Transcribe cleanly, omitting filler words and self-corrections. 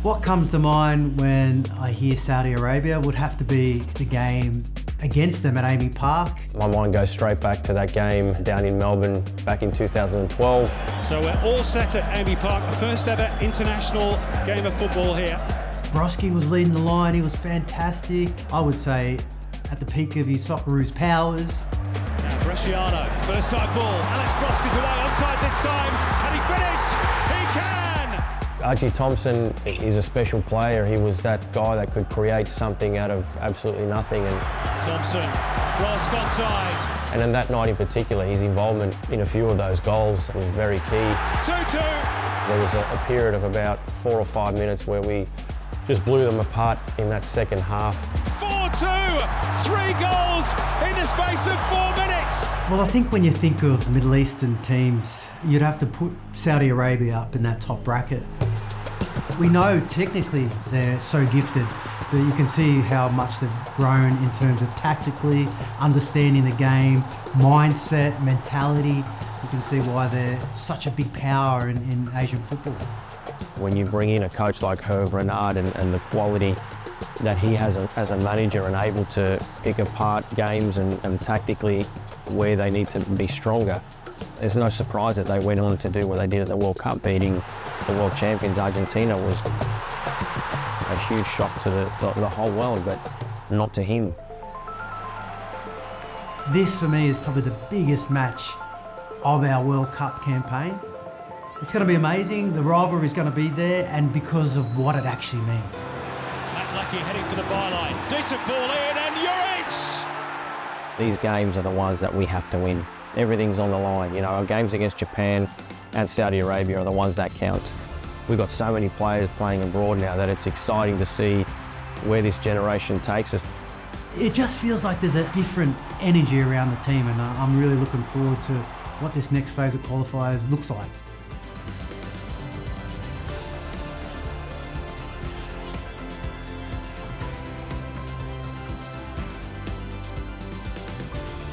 What comes to mind when I hear Saudi Arabia would have to be the game against them at Amy Park. My mind goes straight back to that game down in Melbourne back in 2012. So we're all set at Amy Park, the first ever international game of football here. Broski was leading the line, he was fantastic. I would say at the peak of his Socceroos powers. Now Bresciano, first time ball, Alex Broski's away, onside this time, can he finish? He can! Archie Thompson is a special player. He was that guy that could create something out of absolutely nothing. And Thompson, Brosk onside. And in that night in particular, his involvement in a few of those goals was very key. 2-2. There was a period of about 4 or 5 minutes where we just blew them apart in that second half. 4-2, 3 goals in the space of 4 minutes. Well, I think when you think of Middle Eastern teams, you'd have to put Saudi Arabia up in that top bracket. We know technically they're so gifted, but you can see how much they've grown in terms of tactically, understanding the game, mindset, mentality. You can see why they're such a big power in Asian football. When you bring in a coach like Herve Renard and the quality that he has as a manager and able to pick apart games and tactically where they need to be stronger, there's no surprise that they went on to do what they did at the World Cup, beating the world champions Argentina. Was a huge shock to the whole world, but not to him. This for me is probably the biggest match of our World Cup campaign. It's going to be amazing, the rivalry is going to be there, and because of what it actually means. Matt Lucky heading for the byline, decent ball in and Juric! These games are the ones that we have to win. Everything's on the line. You know, our games against Japan and Saudi Arabia are the ones that count. We've got so many players playing abroad now that it's exciting to see where this generation takes us. It just feels like there's a different energy around the team, and I'm really looking forward to what this next phase of qualifiers looks like.